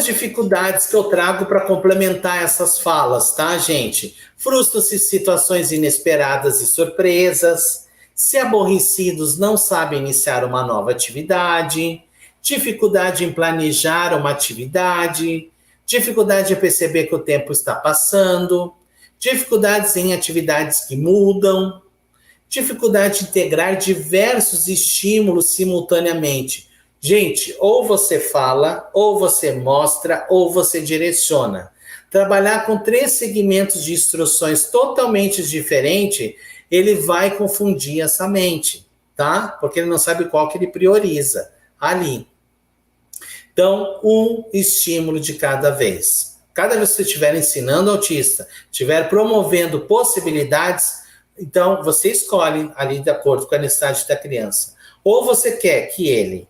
Outras dificuldades que eu trago para complementar essas falas, tá, gente? Frustram-se situações inesperadas e surpresas, se aborrecidos não sabem iniciar uma nova atividade, dificuldade em planejar uma atividade, dificuldade em perceber que o tempo está passando, dificuldades em atividades que mudam, dificuldade de integrar diversos estímulos simultaneamente. Gente, ou você fala, ou você mostra, ou você direciona. Trabalhar com 3 segmentos de instruções totalmente diferentes, ele vai confundir essa mente, tá? Porque ele não sabe qual que ele prioriza ali. Então, um estímulo de cada vez. Cada vez que você estiver ensinando o autista, estiver promovendo possibilidades, então você escolhe ali de acordo com a necessidade da criança. Ou você quer que ele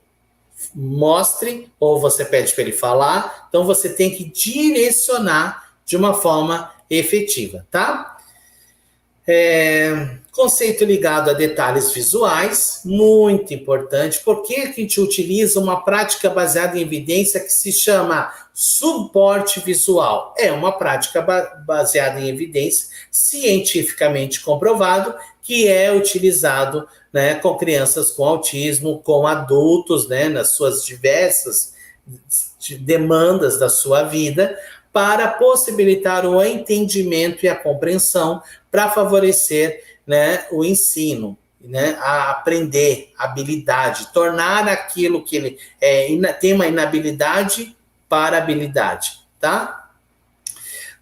mostre, ou você pede para ele falar, então você tem que direcionar de uma forma efetiva, tá? Conceito ligado a detalhes visuais, muito importante. Por que a gente utiliza uma prática baseada em evidência que se chama suporte visual? É uma prática baseada em evidência, cientificamente comprovado, que é utilizado, né, com crianças com autismo, com adultos, né, nas suas diversas demandas da sua vida, para possibilitar o entendimento e a compreensão, para favorecer, né, o ensino, né, a aprender habilidade, tornar aquilo que ele tem uma inabilidade para habilidade, tá?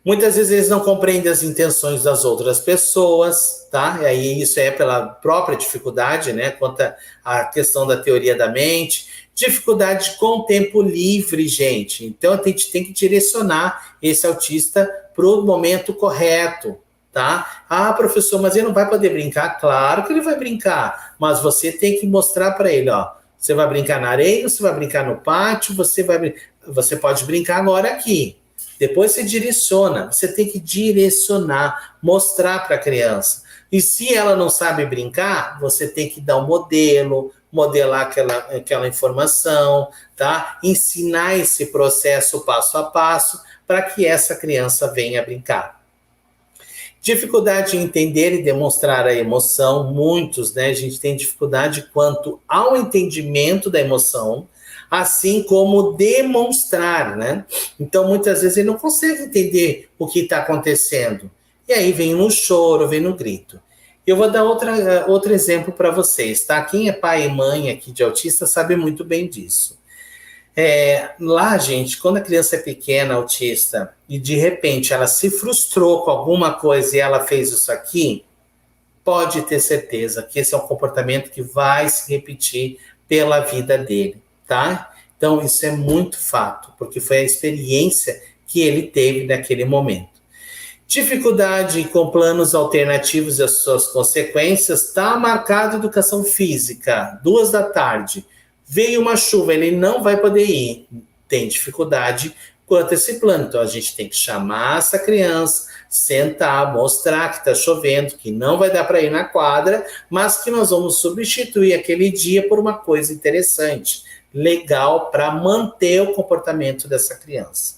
Muitas vezes eles não compreendem as intenções das outras pessoas, tá? E aí isso é pela própria dificuldade, né? Quanto à questão da teoria da mente. Dificuldade com tempo livre, gente. Então a gente tem que direcionar esse autista para o momento correto, tá? Ah, professor, mas ele não vai poder brincar? Claro que ele vai brincar, mas você tem que mostrar para ele, ó. Você vai brincar na areia, você vai brincar no pátio, você pode brincar agora aqui. Depois você direciona, você tem que direcionar, mostrar para a criança. E se ela não sabe brincar, você tem que dar um modelo, modelar aquela informação, tá? Ensinar esse processo passo a passo para que essa criança venha brincar. Dificuldade em entender e demonstrar a emoção, muitos, né? A gente tem dificuldade quanto ao entendimento da emoção, assim como demonstrar, né? Então, muitas vezes ele não consegue entender o que está acontecendo. E aí vem no choro, vem no grito. Eu vou dar outro exemplo para vocês, tá? Quem é pai e mãe aqui de autista sabe muito bem disso. Lá, gente, quando a criança é pequena, autista, e de repente ela se frustrou com alguma coisa e ela fez isso aqui, pode ter certeza que esse é um comportamento que vai se repetir pela vida dele, tá? Então, isso é muito fato, porque foi a experiência que ele teve naquele momento. Dificuldade com planos alternativos e as suas consequências, está marcado educação física, 14h. Veio uma chuva, ele não vai poder ir. Tem dificuldade quanto a esse plano. Então, a gente tem que chamar essa criança, sentar, mostrar que está chovendo, que não vai dar para ir na quadra, mas que nós vamos substituir aquele dia por uma coisa interessante, legal, para manter o comportamento dessa criança,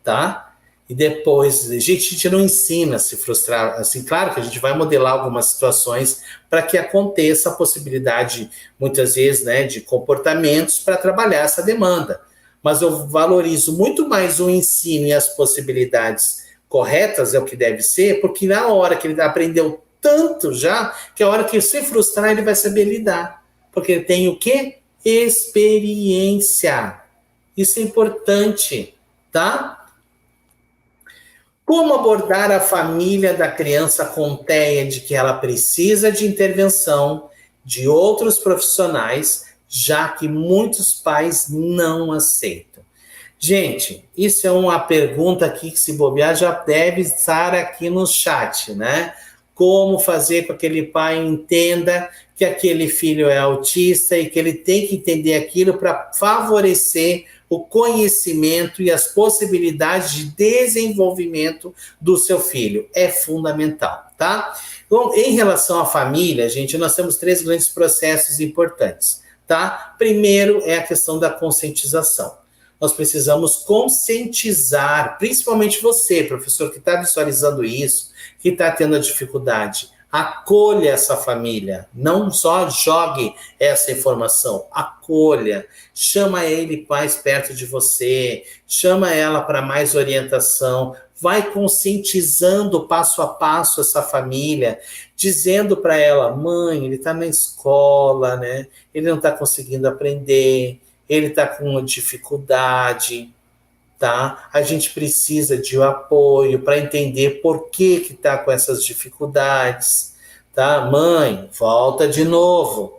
tá? E depois, a gente não ensina a se frustrar, assim, claro que a gente vai modelar algumas situações para que aconteça a possibilidade, muitas vezes, né, de comportamentos para trabalhar essa demanda. Mas eu valorizo muito mais o ensino e as possibilidades corretas, é o que deve ser, porque na hora que ele aprendeu tanto já, que a hora que se frustrar, ele vai saber lidar. Porque ele tem o quê? Experiência. Isso é importante, tá? Como abordar a família da criança com TEA de que ela precisa de intervenção de outros profissionais, já que muitos pais não aceitam? Gente, isso é uma pergunta aqui que, se bobear, já deve estar aqui no chat, né? Como fazer com que aquele pai entenda que aquele filho é autista e que ele tem que entender aquilo para favorecer o conhecimento e as possibilidades de desenvolvimento do seu filho. É fundamental, tá? Bom, em relação à família, gente, nós temos 3 grandes processos importantes, tá? Primeiro é a questão da conscientização. nós precisamos conscientizar, principalmente você, professor, que está visualizando isso, que está tendo a dificuldade. Acolha essa família, não só jogue essa informação, acolha, chama ele mais perto de você, chama ela para mais orientação, vai conscientizando passo a passo essa família, dizendo para ela, mãe, ele está na escola, né? Ele não está conseguindo aprender, ele está com uma dificuldade, tá? A gente precisa de um apoio para entender por que está com essas dificuldades, tá? Mãe, volta de novo.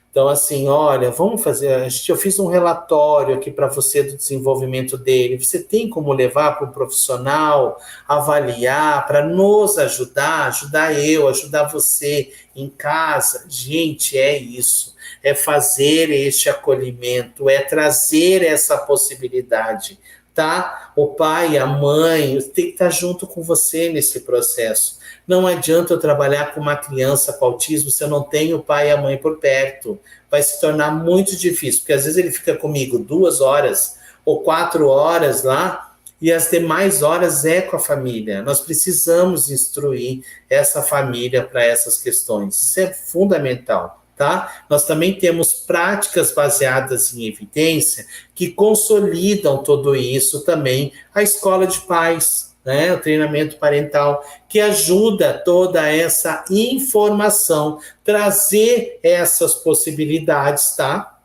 Então, assim, olha, vamos fazer. Eu fiz um relatório aqui para você do desenvolvimento dele. Você tem como levar para um profissional, avaliar, para nos ajudar, ajudar você em casa? Gente, é isso. É fazer este acolhimento, é trazer essa possibilidade, tá? O pai, a mãe, tem que estar junto com você nesse processo. Não adianta eu trabalhar com uma criança com autismo se eu não tenho o pai e a mãe por perto. Vai se tornar muito difícil, porque às vezes ele fica comigo 2 horas ou 4 horas lá, e as demais horas é com a família. Nós precisamos instruir essa família para essas questões. Isso é fundamental. Tá? Nós também temos práticas baseadas em evidência que consolidam tudo isso também, a escola de pais, né? O treinamento parental, que ajuda toda essa informação, trazer essas possibilidades, tá?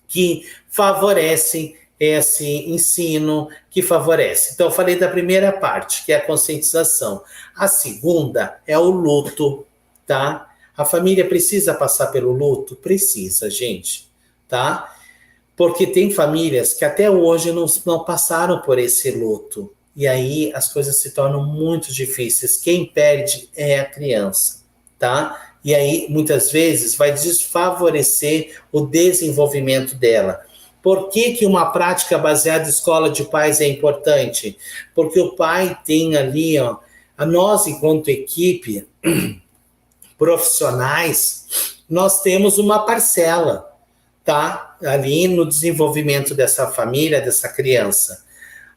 Que favorecem esse ensino, que favorece. Então, eu falei da primeira parte, que é a conscientização. A segunda é o luto, tá? A família precisa passar pelo luto? Precisa, gente, tá? Porque tem famílias que até hoje não passaram por esse luto. E aí as coisas se tornam muito difíceis. Quem perde é a criança, tá? E aí, muitas vezes, vai desfavorecer o desenvolvimento dela. Por que uma prática baseada em escola de pais é importante? Porque o pai tem ali, ó, a nós, enquanto equipe, profissionais, nós temos uma parcela, tá? Ali no desenvolvimento dessa família, dessa criança.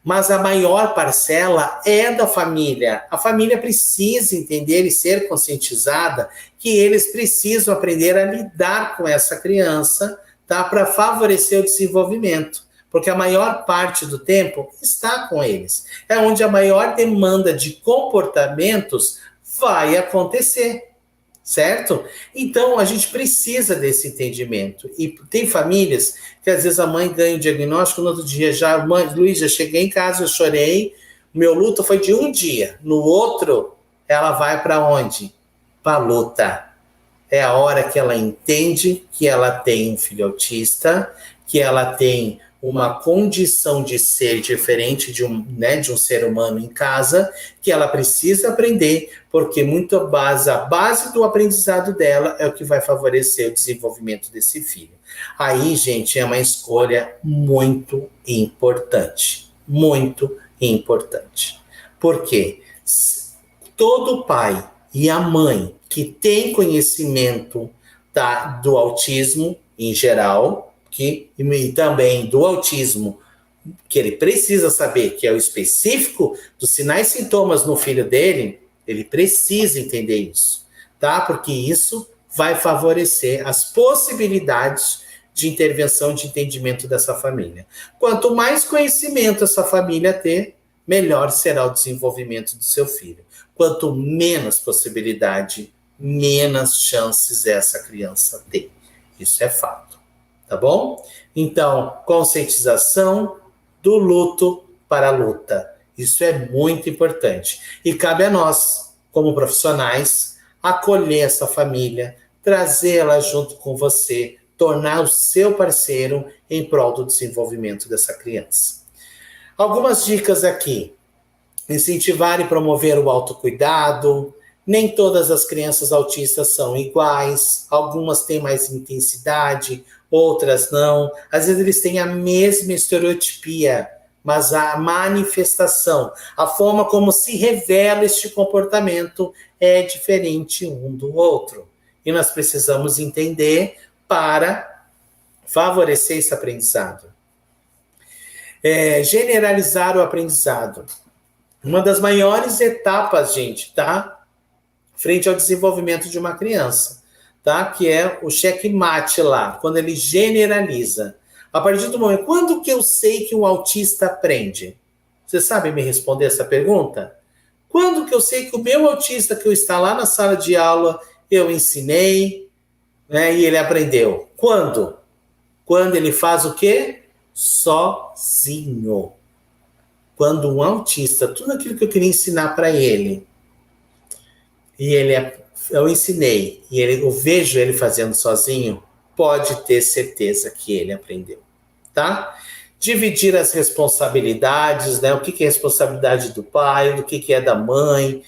Mas a maior parcela é da família. A família precisa entender e ser conscientizada que eles precisam aprender a lidar com essa criança, tá? Para favorecer o desenvolvimento. Porque a maior parte do tempo está com eles. É onde a maior demanda de comportamentos vai acontecer. Certo? Então, a gente precisa desse entendimento. E tem famílias que, às vezes, a mãe ganha o diagnóstico, no outro dia já, mãe, Luiz, já cheguei em casa, eu chorei, meu luto foi de um dia. No outro, ela vai para onde? Para a luta. É a hora que ela entende que ela tem um filho autista, que ela tem uma condição de ser diferente de um ser humano em casa, que ela precisa aprender, porque a base do aprendizado dela é o que vai favorecer o desenvolvimento desse filho. Aí, gente, é uma escolha muito importante. Muito importante. Por quê? Todo pai e a mãe que tem conhecimento do autismo em geral, e também do autismo, que ele precisa saber, que é o específico dos sinais e sintomas no filho dele, ele precisa entender isso, tá? Porque isso vai favorecer as possibilidades de intervenção, de entendimento dessa família. Quanto mais conhecimento essa família ter, melhor será o desenvolvimento do seu filho. Quanto menos possibilidade, menos chances essa criança tem. Isso é fato. Tá bom? Então, conscientização do luto para a luta. Isso é muito importante. E cabe a nós, como profissionais, acolher essa família, trazê-la junto com você, tornar o seu parceiro em prol do desenvolvimento dessa criança. Algumas dicas aqui. Incentivar e promover o autocuidado. Nem todas as crianças autistas são iguais. Algumas têm mais intensidade, outras não. Às vezes eles têm a mesma estereotipia, mas a manifestação, a forma como se revela este comportamento é diferente um do outro. E nós precisamos entender para favorecer esse aprendizado. Generalizar o aprendizado. Uma das maiores etapas, gente, tá? Frente ao desenvolvimento de uma criança, tá? Que é o checkmate lá, quando ele generaliza. A partir do momento, quando que eu sei que um autista aprende? Você sabe me responder essa pergunta? Quando que eu sei que o meu autista que está lá na sala de aula, eu ensinei, né, e ele aprendeu? Quando? Quando ele faz o quê? Sozinho. Quando um autista, tudo aquilo que eu queria ensinar para ele, e eu ensinei, e eu vejo ele fazendo sozinho, pode ter certeza que ele aprendeu, tá? Dividir as responsabilidades, né? O que é responsabilidade do pai, do que é da mãe,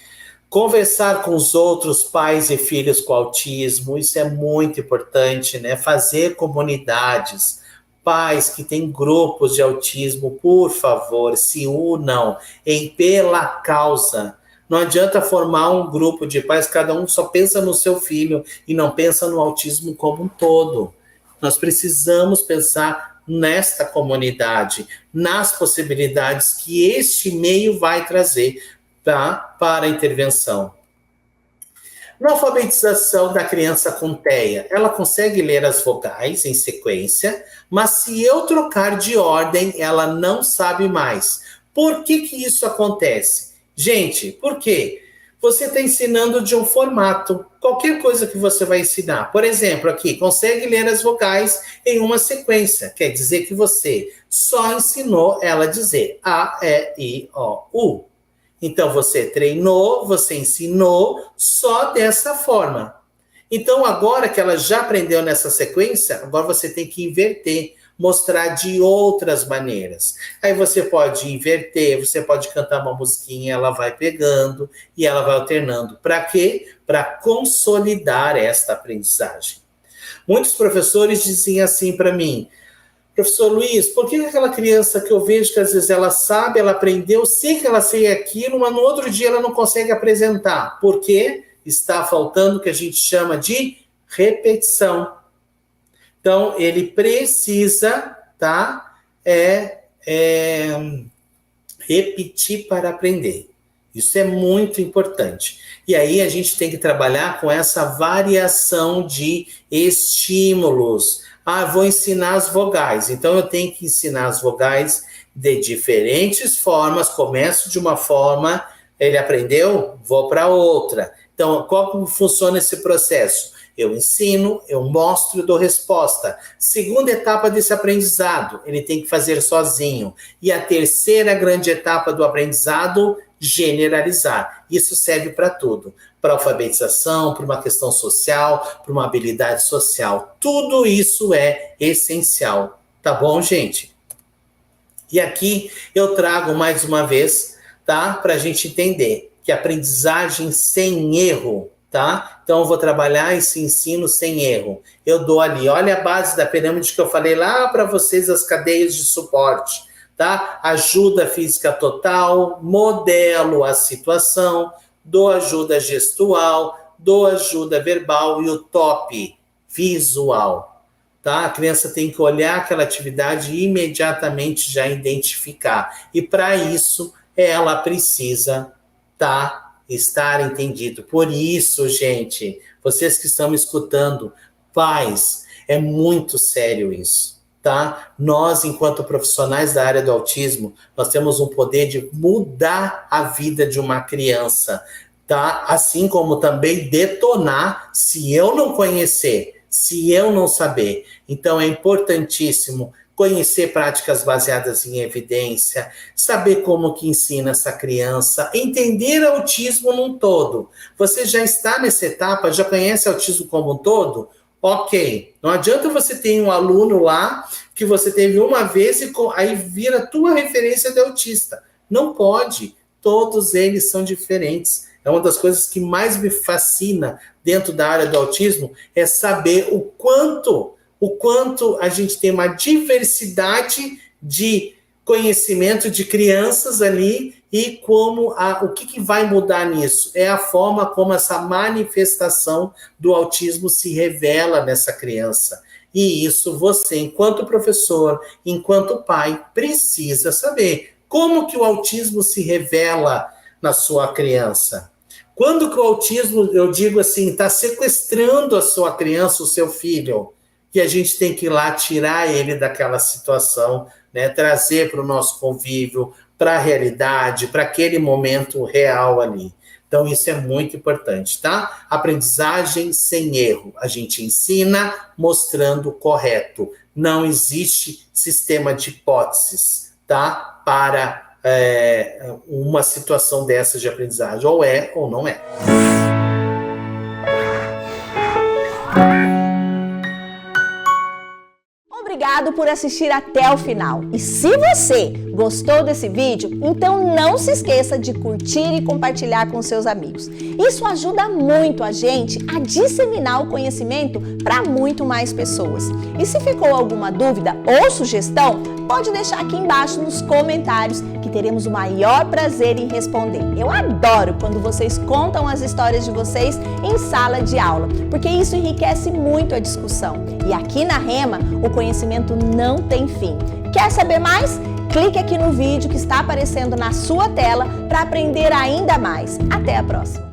conversar com os outros pais e filhos com autismo, isso é muito importante, né? Fazer comunidades. Pais que têm grupos de autismo, por favor, se unam em pela causa. Não adianta formar um grupo de pais, cada um só pensa no seu filho e não pensa no autismo como um todo. Nós precisamos pensar nesta comunidade, nas possibilidades que este meio vai trazer, tá? Para a intervenção. Na alfabetização da criança com TEA, ela consegue ler as vogais em sequência, mas se eu trocar de ordem, ela não sabe mais. Por que isso acontece? Gente, por quê? Você está ensinando de um formato. Qualquer coisa que você vai ensinar. Por exemplo, aqui, consegue ler as vogais em uma sequência. Quer dizer que você só ensinou ela a dizer A, E, I, O, U. Então, você treinou, você ensinou só dessa forma. Então, agora que ela já aprendeu nessa sequência, agora você tem que inverter, mostrar de outras maneiras. Aí você pode inverter, você pode cantar uma musiquinha, ela vai pegando e ela vai alternando. Para quê? Para consolidar esta aprendizagem. Muitos professores dizem assim para mim: professor Luiz, por que aquela criança que eu vejo que às vezes ela sabe, ela aprendeu, sei que ela sei aquilo, mas no outro dia ela não consegue apresentar? Porque está faltando o que a gente chama de repetição. Então, ele precisa, tá? Repetir para aprender. Isso é muito importante. E aí a gente tem que trabalhar com essa variação de estímulos. Vou ensinar as vogais. Então eu tenho que ensinar as vogais de diferentes formas. Começo de uma forma, ele aprendeu, vou para outra. Então, como funciona esse processo? Eu ensino, eu mostro e dou resposta. Segunda etapa desse aprendizado, ele tem que fazer sozinho. E a terceira grande etapa do aprendizado, generalizar. Isso serve para tudo. Para alfabetização, para uma questão social, para uma habilidade social. Tudo isso é essencial. Tá bom, gente? E aqui eu trago mais uma vez, tá? Para a gente entender que aprendizagem sem erro, tá? Então eu vou trabalhar esse ensino sem erro. Eu dou ali, olha a base da pirâmide que eu falei lá para vocês, as cadeias de suporte, tá? Ajuda física total, modelo a situação, dou ajuda gestual, dou ajuda verbal e o top, visual, tá? A criança tem que olhar aquela atividade e imediatamente já identificar. E para isso, ela precisa estar entendido. Por isso, gente, vocês que estão me escutando, pais, é muito sério isso, tá? Nós, enquanto profissionais da área do autismo, nós temos um poder de mudar a vida de uma criança, tá? Assim como também detonar se eu não conhecer, se eu não saber. Então, é importantíssimo conhecer práticas baseadas em evidência, saber como que ensina essa criança, entender autismo num todo. Você já está nessa etapa, já conhece autismo como um todo? Ok, não adianta você ter um aluno lá que você teve uma vez e aí vira a tua referência de autista. Não pode, todos eles são diferentes. É uma das coisas que mais me fascina dentro da área do autismo, é saber o quanto a gente tem uma diversidade de conhecimento de crianças ali e como o que vai mudar nisso? É a forma como essa manifestação do autismo se revela nessa criança. E isso você, enquanto professor, enquanto pai, precisa saber. Como que o autismo se revela na sua criança? Quando que o autismo, eu digo assim, está sequestrando a sua criança, o seu filho, que a gente tem que ir lá tirar ele daquela situação, né? Trazer para o nosso convívio, para a realidade, para aquele momento real ali. Então, isso é muito importante, tá? Aprendizagem sem erro. A gente ensina mostrando o correto. Não existe sistema de hipóteses, tá? Para uma situação dessa de aprendizagem. Ou é ou não é. Obrigado por assistir até o final. E se você gostou desse vídeo, então não se esqueça de curtir e compartilhar com seus amigos. Isso ajuda muito a gente a disseminar o conhecimento para muito mais pessoas. E se ficou alguma dúvida ou sugestão, pode deixar aqui embaixo nos comentários que teremos o maior prazer em responder. Eu adoro quando vocês contam as histórias de vocês em sala de aula, porque isso enriquece muito a discussão. E aqui na Rema, o conhecimento não tem fim. Quer saber mais? Clique aqui no vídeo que está aparecendo na sua tela para aprender ainda mais. Até a próxima!